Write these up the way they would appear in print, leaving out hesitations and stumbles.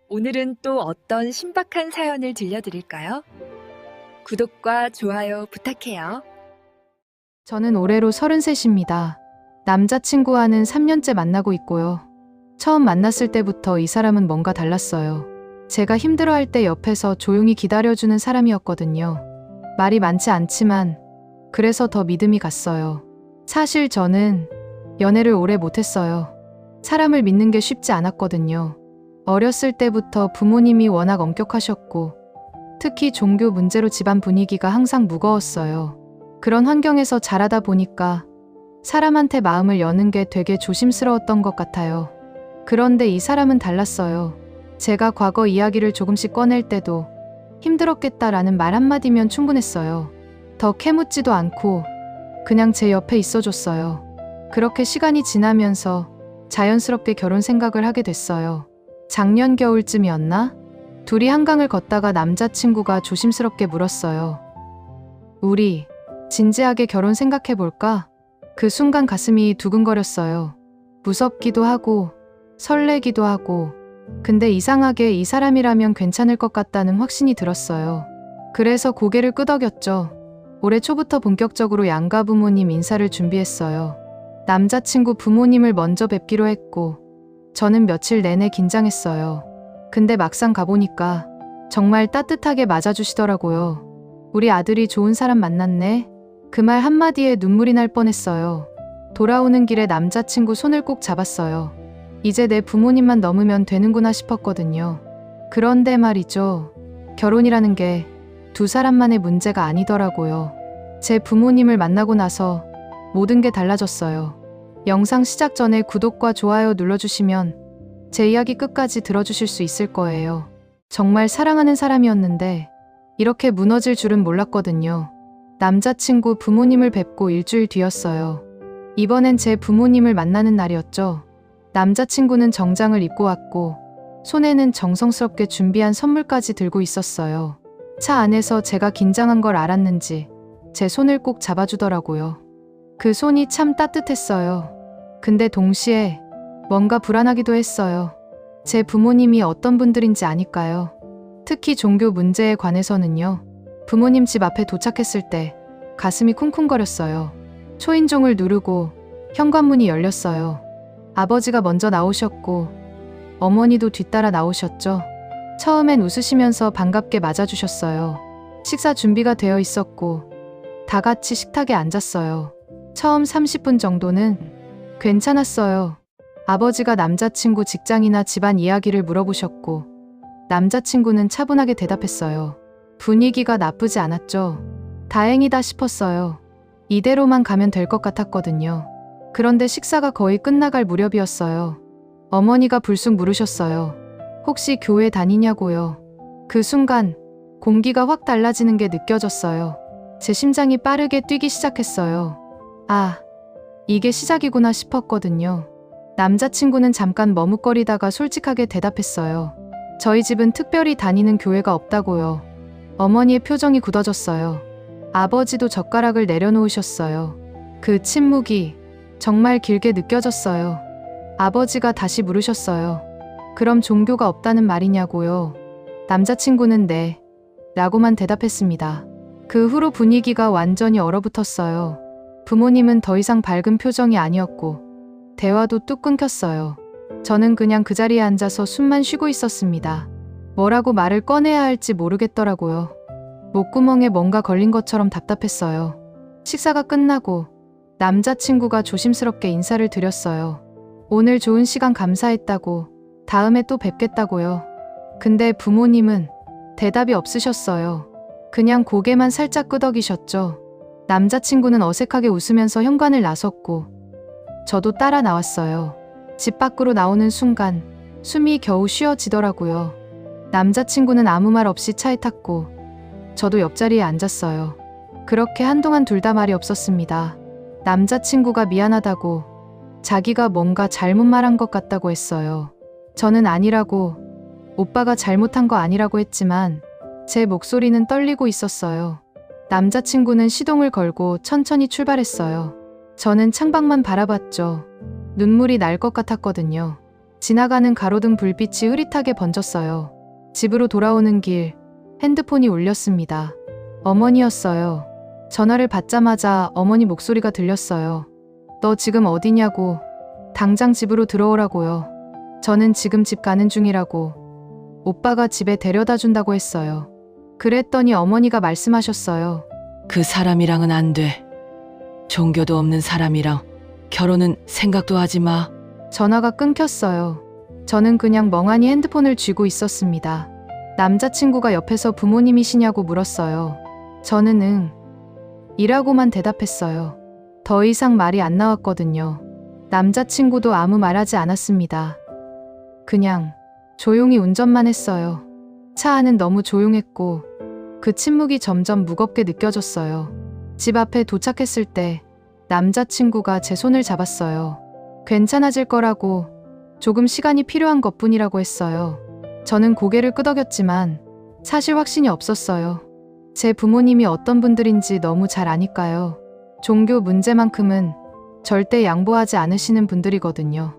오늘은 또 어떤 신박한 사연을 들려드릴까요? 구독과 좋아요 부탁해요. 저는 올해로 33입니다. 남자친구와는 3년째 만나고 있고요. 처음 만났을 때부터 이 사람은 뭔가 달랐어요. 제가 힘들어할 때 옆에서 조용히 기다려주는 사람이었거든요. 말이 많지 않지만 그래서 더 믿음이 갔어요. 사실 저는 연애를 오래 못했어요. 사람을 믿는 게 쉽지 않았거든요. 어렸을 때부터 부모님이 워낙 엄격하셨고 특히 종교 문제로 집안 분위기가 항상 무거웠어요. 그런 환경에서 자라다 보니까 사람한테 마음을 여는 게 되게 조심스러웠던 것 같아요. 그런데 이 사람은 달랐어요. 제가 과거 이야기를 조금씩 꺼낼 때도 힘들었겠다라는 말 한마디면 충분했어요. 더 캐묻지도 않고 그냥 제 옆에 있어줬어요. 그렇게 시간이 지나면서 자연스럽게 결혼 생각을 하게 됐어요. 작년 겨울쯤이었나? 둘이 한강을 걷다가 남자친구가 조심스럽게 물었어요. 우리 진지하게 결혼 생각해볼까? 그 순간 가슴이 두근거렸어요. 무섭기도 하고 설레기도 하고 근데 이상하게 이 사람이라면 괜찮을 것 같다는 확신이 들었어요. 그래서 고개를 끄덕였죠. 올해 초부터 본격적으로 양가 부모님 인사를 준비했어요. 남자친구 부모님을 먼저 뵙기로 했고 저는 며칠 내내 긴장했어요. 근데 막상 가보니까 정말 따뜻하게 맞아주시더라고요. 우리 아들이 좋은 사람 만났네. 그 말 한마디에 눈물이 날 뻔했어요. 돌아오는 길에 남자친구 손을 꼭 잡았어요. 이제 내 부모님만 넘으면 되는구나 싶었거든요. 그런데 말이죠. 결혼이라는 게 두 사람만의 문제가 아니더라고요. 제 부모님을 만나고 나서 모든 게 달라졌어요. 영상 시작 전에 구독과 좋아요 눌러주시면 제 이야기 끝까지 들어주실 수 있을 거예요. 정말 사랑하는 사람이었는데 이렇게 무너질 줄은 몰랐거든요. 남자친구 부모님을 뵙고 일주일 뒤였어요. 이번엔 제 부모님을 만나는 날이었죠. 남자친구는 정장을 입고 왔고 손에는 정성스럽게 준비한 선물까지 들고 있었어요. 차 안에서 제가 긴장한 걸 알았는지 제 손을 꼭 잡아주더라고요. 그 손이 참 따뜻했어요. 근데 동시에 뭔가 불안하기도 했어요. 제 부모님이 어떤 분들인지 아니까요. 특히 종교 문제에 관해서는요. 부모님 집 앞에 도착했을 때 가슴이 쿵쿵거렸어요. 초인종을 누르고 현관문이 열렸어요. 아버지가 먼저 나오셨고 어머니도 뒤따라 나오셨죠. 처음엔 웃으시면서 반갑게 맞아주셨어요. 식사 준비가 되어 있었고 다 같이 식탁에 앉았어요. 처음 30분 정도는 괜찮았어요. 아버지가 남자친구 직장이나 집안 이야기를 물어보셨고 남자친구는 차분하게 대답했어요. 분위기가 나쁘지 않았죠. 다행이다 싶었어요. 이대로만 가면 될 것 같았거든요. 그런데 식사가 거의 끝나갈 무렵이었어요. 어머니가 불쑥 물으셨어요. 혹시 교회 다니냐고요. 그 순간 공기가 확 달라지는 게 느껴졌어요. 제 심장이 빠르게 뛰기 시작했어요. 아, 이게 시작이구나 싶었거든요. 남자친구는 잠깐 머뭇거리다가 솔직하게 대답했어요. 저희 집은 특별히 다니는 교회가 없다고요. 어머니의 표정이 굳어졌어요. 아버지도 젓가락을 내려놓으셨어요. 그 침묵이 정말 길게 느껴졌어요. 아버지가 다시 물으셨어요. 그럼 종교가 없다는 말이냐고요. 남자친구는 네, 라고만 대답했습니다. 그 후로 분위기가 완전히 얼어붙었어요. 부모님은 더 이상 밝은 표정이 아니었고 대화도 뚝 끊겼어요. 저는 그냥 그 자리에 앉아서 숨만 쉬고 있었습니다. 뭐라고 말을 꺼내야 할지 모르겠더라고요. 목구멍에 뭔가 걸린 것처럼 답답했어요. 식사가 끝나고 남자친구가 조심스럽게 인사를 드렸어요. 오늘 좋은 시간 감사했다고, 다음에 또 뵙겠다고요. 근데 부모님은 대답이 없으셨어요. 그냥 고개만 살짝 끄덕이셨죠. 남자친구는 어색하게 웃으면서 현관을 나섰고 저도 따라 나왔어요. 집 밖으로 나오는 순간 숨이 겨우 쉬어지더라고요. 남자친구는 아무 말 없이 차에 탔고 저도 옆자리에 앉았어요. 그렇게 한동안 둘 다 말이 없었습니다. 남자친구가 미안하다고, 자기가 뭔가 잘못 말한 것 같다고 했어요. 저는 아니라고, 오빠가 잘못한 거 아니라고 했지만 제 목소리는 떨리고 있었어요. 남자친구는 시동을 걸고 천천히 출발했어요. 저는 창밖만 바라봤죠. 눈물이 날 것 같았거든요. 지나가는 가로등 불빛이 흐릿하게 번졌어요. 집으로 돌아오는 길, 핸드폰이 울렸습니다. 어머니였어요. 전화를 받자마자 어머니 목소리가 들렸어요. 너 지금 어디냐고. 당장 집으로 들어오라고요. 저는 지금 집 가는 중이라고. 오빠가 집에 데려다 준다고 했어요. 그랬더니 어머니가 말씀하셨어요. 그 사람이랑은 안 돼. 종교도 없는 사람이랑 결혼은 생각도 하지 마. 전화가 끊겼어요. 저는 그냥 멍하니 핸드폰을 쥐고 있었습니다. 남자친구가 옆에서 부모님이시냐고 물었어요. 저는 응. 이라고만 대답했어요. 더 이상 말이 안 나왔거든요. 남자친구도 아무 말하지 않았습니다. 그냥 조용히 운전만 했어요. 차 안은 너무 조용했고 그 침묵이 점점 무겁게 느껴졌어요. 집 앞에 도착했을 때 남자친구가 제 손을 잡았어요. 괜찮아질 거라고, 조금 시간이 필요한 것뿐이라고 했어요. 저는 고개를 끄덕였지만 사실 확신이 없었어요. 제 부모님이 어떤 분들인지 너무 잘 아니까요. 종교 문제만큼은 절대 양보하지 않으시는 분들이거든요.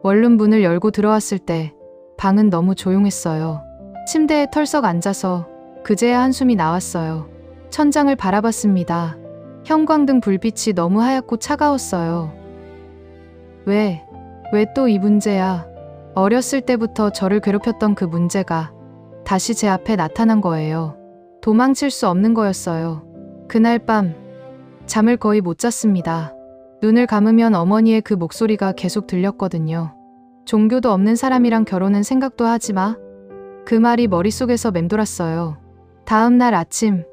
원룸 문을 열고 들어왔을 때 방은 너무 조용했어요. 침대에 털썩 앉아서 그제야 한숨이 나왔어요. 천장을 바라봤습니다. 형광등 불빛이 너무 하얗고 차가웠어요. 왜 또 이 문제야? 어렸을 때부터 저를 괴롭혔던 그 문제가 다시 제 앞에 나타난 거예요. 도망칠 수 없는 거였어요. 그날 밤 잠을 거의 못 잤습니다. 눈을 감으면 어머니의 그 목소리가 계속 들렸거든요. 종교도 없는 사람이랑 결혼은 생각도 하지 마. 그 말이 머릿속에서 맴돌았어요. 다음 날 아침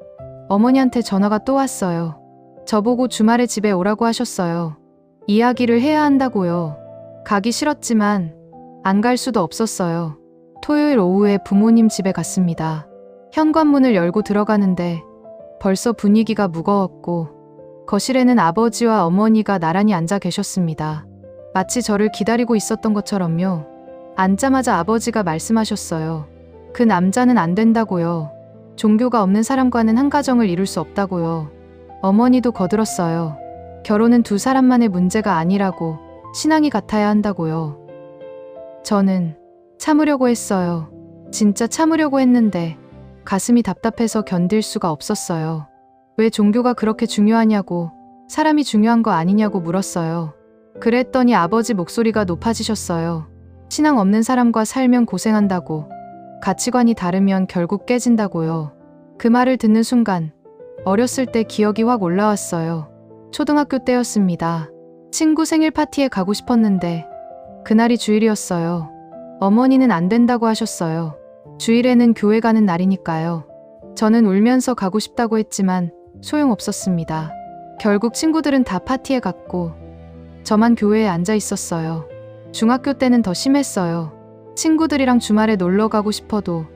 어머니한테 전화가 또 왔어요. 저보고 주말에 집에 오라고 하셨어요. 이야기를 해야 한다고요. 가기 싫었지만 안 갈 수도 없었어요. 토요일 오후에 부모님 집에 갔습니다. 현관문을 열고 들어가는데 벌써 분위기가 무거웠고 거실에는 아버지와 어머니가 나란히 앉아 계셨습니다. 마치 저를 기다리고 있었던 것처럼요. 앉자마자 아버지가 말씀하셨어요. 그 남자는 안 된다고요. 종교가 없는 사람과는 한 가정을 이룰 수 없다고요. 어머니도 거들었어요. 결혼은 두 사람만의 문제가 아니라고, 신앙이 같아야 한다고요. 저는 참으려고 했어요. 진짜 참으려고 했는데 가슴이 답답해서 견딜 수가 없었어요. 왜 종교가 그렇게 중요하냐고, 사람이 중요한 거 아니냐고 물었어요. 그랬더니 아버지 목소리가 높아지셨어요. 신앙 없는 사람과 살면 고생한다고, 가치관이 다르면 결국 깨진다고요. 그 말을 듣는 순간 어렸을 때 기억이 확 올라왔어요. 초등학교 때였습니다. 친구 생일 파티에 가고 싶었는데 그날이 주일이었어요. 어머니는 안 된다고 하셨어요. 주일에는 교회 가는 날이니까요. 저는 울면서 가고 싶다고 했지만 소용없었습니다. 결국 친구들은 다 파티에 갔고 저만 교회에 앉아 있었어요. 중학교 때는 더 심했어요. 친구들이랑 주말에 놀러 가고 싶어도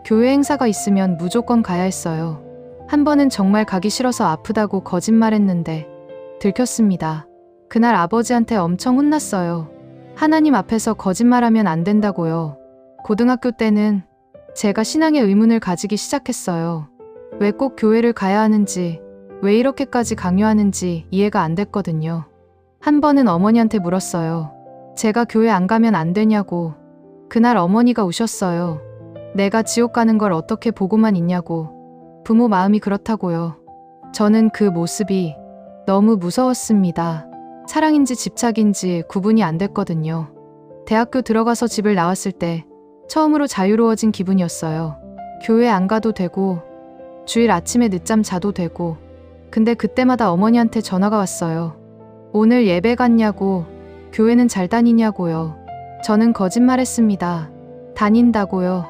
교회 행사가 있으면 무조건 가야 했어요. 한 번은 정말 가기 싫어서 아프다고 거짓말했는데 들켰습니다. 그날 아버지한테 엄청 혼났어요. 하나님 앞에서 거짓말하면 안 된다고요. 고등학교 때는 제가 신앙의 의문을 가지기 시작했어요. 왜 꼭 교회를 가야 하는지, 왜 이렇게까지 강요하는지 이해가 안 됐거든요. 한 번은 어머니한테 물었어요. 제가 교회 안 가면 안 되냐고. 그날 어머니가 우셨어요. 내가 지옥 가는 걸 어떻게 보고만 있냐고. 부모 마음이 그렇다고요. 저는 그 모습이 너무 무서웠습니다. 사랑인지 집착인지 구분이 안 됐거든요. 대학교 들어가서 집을 나왔을 때 처음으로 자유로워진 기분이었어요. 교회 안 가도 되고 주일 아침에 늦잠 자도 되고. 근데 그때마다 어머니한테 전화가 왔어요. 오늘 예배 갔냐고, 교회는 잘 다니냐고요. 저는 거짓말했습니다. 다닌다고요.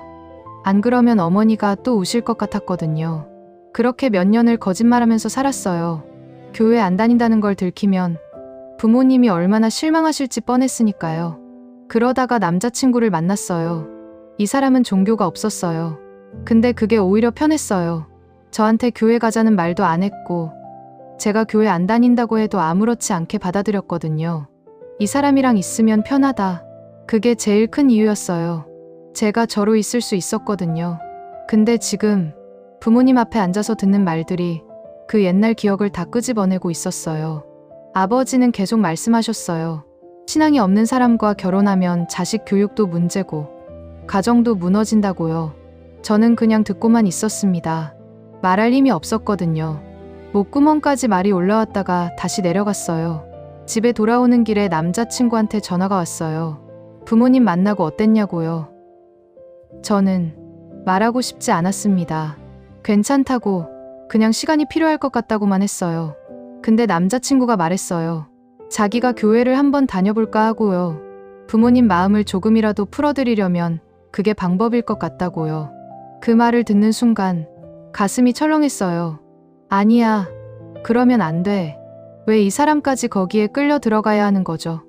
안 그러면 어머니가 또 우실 것 같았거든요. 그렇게 몇 년을 거짓말하면서 살았어요. 교회 안 다닌다는 걸 들키면 부모님이 얼마나 실망하실지 뻔했으니까요. 그러다가 남자친구를 만났어요. 이 사람은 종교가 없었어요. 근데 그게 오히려 편했어요. 저한테 교회 가자는 말도 안 했고 제가 교회 안 다닌다고 해도 아무렇지 않게 받아들였거든요. 이 사람이랑 있으면 편하다. 그게 제일 큰 이유였어요. 제가 저로 있을 수 있었거든요. 근데 지금 부모님 앞에 앉아서 듣는 말들이 그 옛날 기억을 다 끄집어내고 있었어요. 아버지는 계속 말씀하셨어요. 신앙이 없는 사람과 결혼하면 자식 교육도 문제고 가정도 무너진다고요. 저는 그냥 듣고만 있었습니다. 말할 힘이 없었거든요. 목구멍까지 말이 올라왔다가 다시 내려갔어요. 집에 돌아오는 길에 남자친구한테 전화가 왔어요. 부모님 만나고 어땠냐고요. 저는 말하고 싶지 않았습니다. 괜찮다고, 그냥 시간이 필요할 것 같다고만 했어요. 근데 남자친구가 말했어요. 자기가 교회를 한번 다녀볼까 하고요. 부모님 마음을 조금이라도 풀어드리려면 그게 방법일 것 같다고요. 그 말을 듣는 순간 가슴이 철렁했어요. 아니야, 그러면 안 돼. 왜 이 사람까지 거기에 끌려 들어가야 하는 거죠?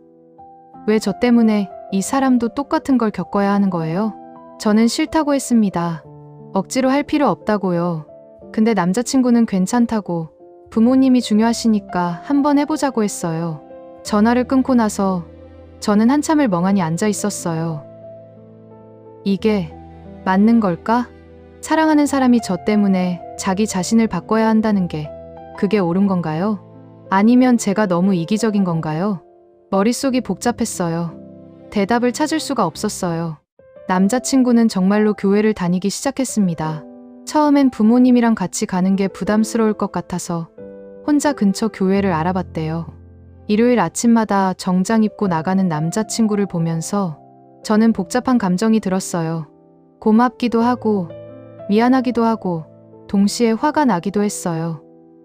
왜 저 때문에 이 사람도 똑같은 걸 겪어야 하는 거예요? 저는 싫다고 했습니다. 억지로 할 필요 없다고요. 근데 남자친구는 괜찮다고, 부모님이 중요하시니까 한번 해보자고 했어요. 전화를 끊고 나서 저는 한참을 멍하니 앉아 있었어요. 이게 맞는 걸까? 사랑하는 사람이 저 때문에 자기 자신을 바꿔야 한다는 게 그게 옳은 건가요? 아니면 제가 너무 이기적인 건가요? 머릿속이 복잡했어요. 대답을 찾을 수가 없었어요. 남자친구는 정말로 교회를 다니기 시작했습니다. 처음엔 부모님이랑 같이 가는 게 부담스러울 것 같아서 혼자 근처 교회를 알아봤대요. 일요일 아침마다 정장 입고 나가는 남자친구를 보면서 저는 복잡한 감정이 들었어요. 고맙기도 하고 미안하기도 하고 동시에 화가 나기도 했어요.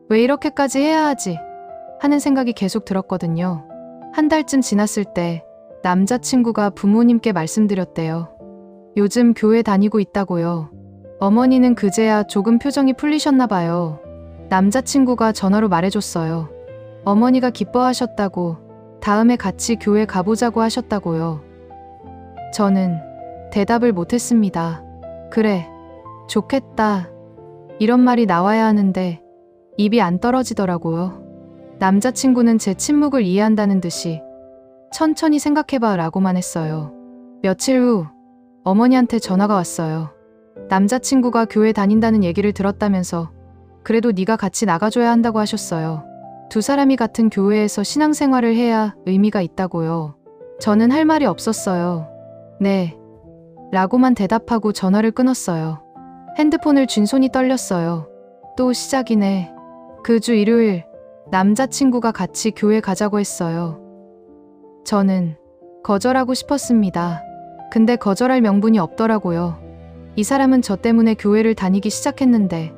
왜 이렇게까지 해야 하지? 하는 생각이 계속 들었거든요. 한 달쯤 지났을 때 남자친구가 부모님께 말씀드렸대요. 요즘 교회 다니고 있다고요. 어머니는 그제야 조금 표정이 풀리셨나 봐요. 남자친구가 전화로 말해줬어요. 어머니가 기뻐하셨다고, 다음에 같이 교회 가보자고 하셨다고요. 저는 대답을 못했습니다. 그래, 좋겠다. 이런 말이 나와야 하는데 입이 안 떨어지더라고요. 남자친구는 제 침묵을 이해한다는 듯이 천천히 생각해봐 라고만 했어요. 며칠 후 어머니한테 전화가 왔어요. 남자친구가 교회 다닌다는 얘기를 들었다면서 그래도 네가 같이 나가줘야 한다고 하셨어요. 두 사람이 같은 교회에서 신앙생활을 해야 의미가 있다고요. 저는 할 말이 없었어요. 네, 라고만 대답하고 전화를 끊었어요. 핸드폰을 쥔 손이 떨렸어요. 또 시작이네. 그 주 일요일 남자친구가 같이 교회 가자고 했어요. 저는 거절하고 싶었습니다. 근데 거절할 명분이 없더라고요. 이 사람은 저 때문에 교회를 다니기 시작했는데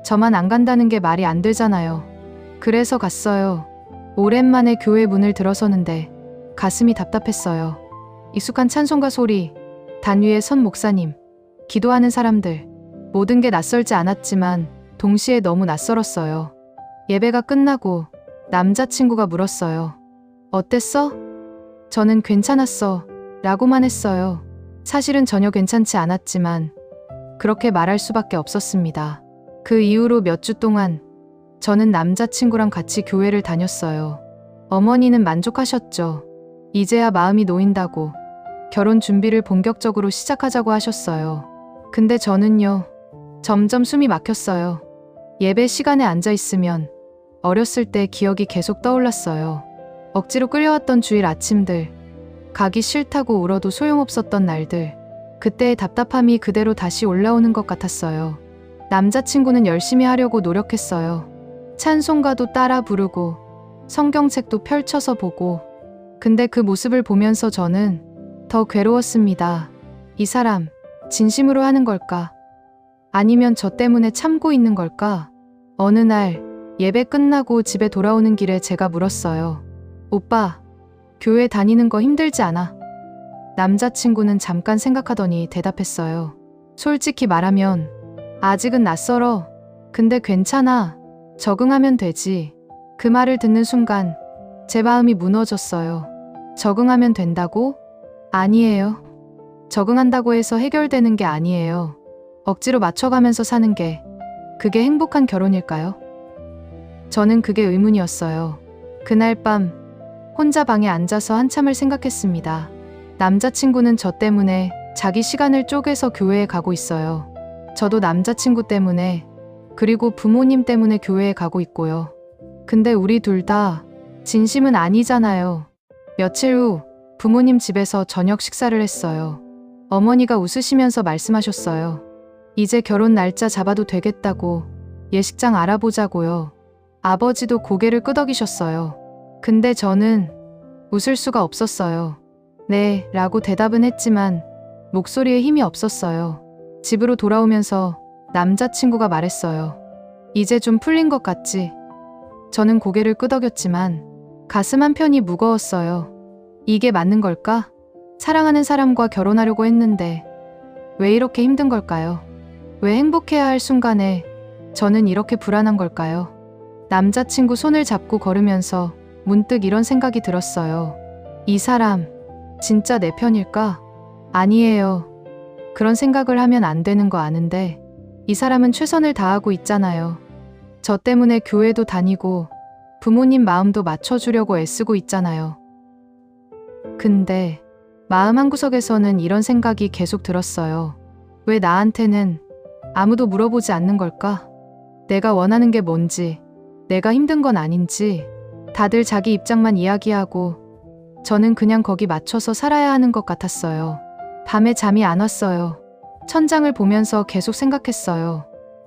저만 안 간다는 게 말이 안 되잖아요. 그래서 갔어요. 오랜만에 교회 문을 들어서는데 가슴이 답답했어요. 익숙한 찬송가 소리, 단위의 선 목사님, 기도하는 사람들, 모든 게 낯설지 않았지만 동시에 너무 낯설었어요. 예배가 끝나고 남자친구가 물었어요. 어땠어? 저는 괜찮았어 라고만 했어요. 사실은 전혀 괜찮지 않았지만 그렇게 말할 수밖에 없었습니다. 그 이후로 몇 주 동안 저는 남자친구랑 같이 교회를 다녔어요. 어머니는 만족하셨죠. 이제야 마음이 놓인다고 결혼 준비를 본격적으로 시작하자고 하셨어요. 근데 저는요, 점점 숨이 막혔어요. 예배 시간에 앉아 있으면 어렸을 때 기억이 계속 떠올랐어요. 억지로 끌려왔던 주일 아침들, 가기 싫다고 울어도 소용없었던 날들, 그때의 답답함이 그대로 다시 올라오는 것 같았어요. 남자친구는 열심히 하려고 노력했어요. 찬송가도 따라 부르고 성경책도 펼쳐서 보고, 근데 그 모습을 보면서 저는 더 괴로웠습니다. 이 사람 진심으로 하는 걸까? 아니면 저 때문에 참고 있는 걸까? 어느 날 예배 끝나고 집에 돌아오는 길에 제가 물었어요. 오빠, 교회 다니는 거 힘들지 않아? 남자친구는 잠깐 생각하더니 대답했어요. 솔직히 말하면 아직은 낯설어. 근데 괜찮아. 적응하면 되지. 그 말을 듣는 순간 제 마음이 무너졌어요. 적응하면 된다고? 아니에요. 적응한다고 해서 해결되는 게 아니에요. 억지로 맞춰가면서 사는 게 그게 행복한 결혼일까요? 저는 그게 의문이었어요. 그날 밤 혼자 방에 앉아서 한참을 생각했습니다. 남자친구는 저 때문에 자기 시간을 쪼개서 교회에 가고 있어요. 저도 남자친구 때문에, 그리고 부모님 때문에 교회에 가고 있고요. 근데 우리 둘 다 진심은 아니잖아요. 며칠 후 부모님 집에서 저녁 식사를 했어요. 어머니가 웃으시면서 말씀하셨어요. 이제 결혼 날짜 잡아도 되겠다고, 예식장 알아보자고요. 아버지도 고개를 끄덕이셨어요. 근데 저는 웃을 수가 없었어요. 네, 라고 대답은 했지만 목소리에 힘이 없었어요. 집으로 돌아오면서 남자친구가 말했어요. 이제 좀 풀린 것 같지? 저는 고개를 끄덕였지만 가슴 한편이 무거웠어요. 이게 맞는 걸까? 사랑하는 사람과 결혼하려고 했는데 왜 이렇게 힘든 걸까요? 왜 행복해야 할 순간에 저는 이렇게 불안한 걸까요? 남자친구 손을 잡고 걸으면서 문득 이런 생각이 들었어요. 이 사람 진짜 내 편일까? 아니에요. 그런 생각을 하면 안 되는 거 아는데 이 사람은 최선을 다하고 있잖아요. 저 때문에 교회도 다니고 부모님 마음도 맞춰주려고 애쓰고 있잖아요. 근데 마음 한구석에서는 이런 생각이 계속 들었어요. 왜 나한테는 아무도 물어보지 않는 걸까? 내가 원하는 게 뭔지, 내가 힘든 건 아닌지, 다들 자기 입장만 이야기하고 저는 그냥 거기 맞춰서 살아야 하는 것 같았어요. 밤에 잠이 안 왔어요. 천장을 보면서 계속 생각했어요.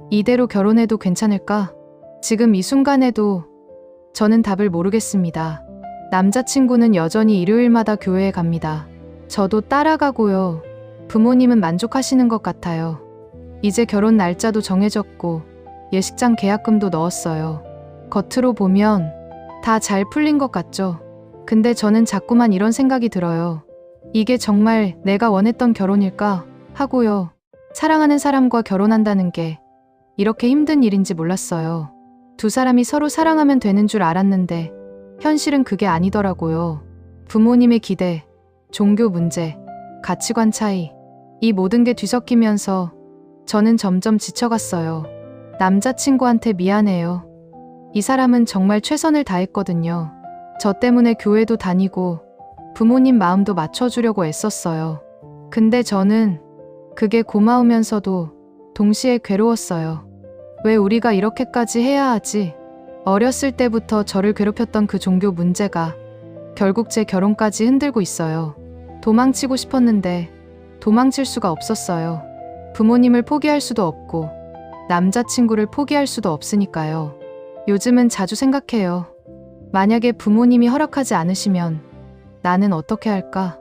이대로 결혼해도 괜찮을까? 지금 이 순간에도 저는 답을 모르겠습니다. 남자친구는 여전히 일요일마다 교회에 갑니다. 저도 따라가고요. 부모님은 만족하시는 것 같아요. 이제 결혼 날짜도 정해졌고 예식장 계약금도 넣었어요. 겉으로 보면 다 잘 풀린 것 같죠? 근데 저는 자꾸만 이런 생각이 들어요. 이게 정말 내가 원했던 결혼일까? 하고요. 사랑하는 사람과 결혼한다는 게 이렇게 힘든 일인지 몰랐어요. 두 사람이 서로 사랑하면 되는 줄 알았는데 현실은 그게 아니더라고요. 부모님의 기대, 종교 문제, 가치관 차이, 이 모든 게 뒤섞이면서 저는 점점 지쳐갔어요. 남자친구한테 미안해요. 이 사람은 정말 최선을 다했거든요. 저 때문에 교회도 다니고 부모님 마음도 맞춰주려고 애썼어요. 근데 저는 그게 고마우면서도 동시에 괴로웠어요. 왜 우리가 이렇게까지 해야 하지? 어렸을 때부터 저를 괴롭혔던 그 종교 문제가 결국 제 결혼까지 흔들고 있어요. 도망치고 싶었는데 도망칠 수가 없었어요. 부모님을 포기할 수도 없고 남자친구를 포기할 수도 없으니까요. 요즘은 자주 생각해요. 만약에 부모님이 허락하지 않으시면 나는 어떻게 할까?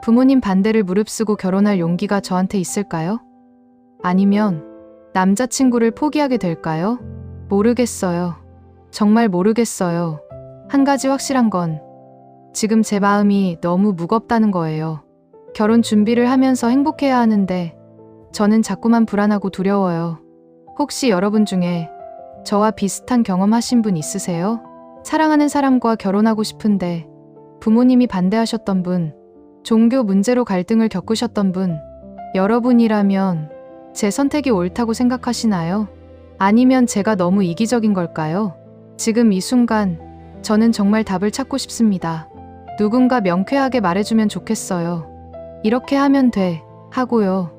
부모님 반대를 무릅쓰고 결혼할 용기가 저한테 있을까요? 아니면 남자친구를 포기하게 될까요? 모르겠어요. 정말 모르겠어요. 한 가지 확실한 건 지금 제 마음이 너무 무겁다는 거예요. 결혼 준비를 하면서 행복해야 하는데 저는 자꾸만 불안하고 두려워요. 혹시 여러분 중에 저와 비슷한 경험하신 분 있으세요? 사랑하는 사람과 결혼하고 싶은데 부모님이 반대하셨던 분, 종교 문제로 갈등을 겪으셨던 분, 여러분이라면 제 선택이 옳다고 생각하시나요? 아니면 제가 너무 이기적인 걸까요? 지금 이 순간 저는 정말 답을 찾고 싶습니다. 누군가 명쾌하게 말해주면 좋겠어요. 이렇게 하면 돼, 하고요.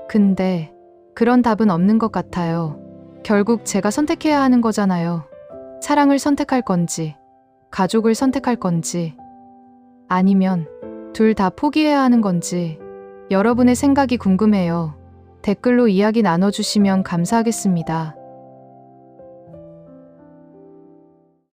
근데 그런 답은 없는 것 같아요. 결국 제가 선택해야 하는 거잖아요. 사랑을 선택할 건지, 가족을 선택할 건지, 아니면 둘 다 포기해야 하는 건지 여러분의 생각이 궁금해요. 댓글로 이야기 나눠주시면 감사하겠습니다.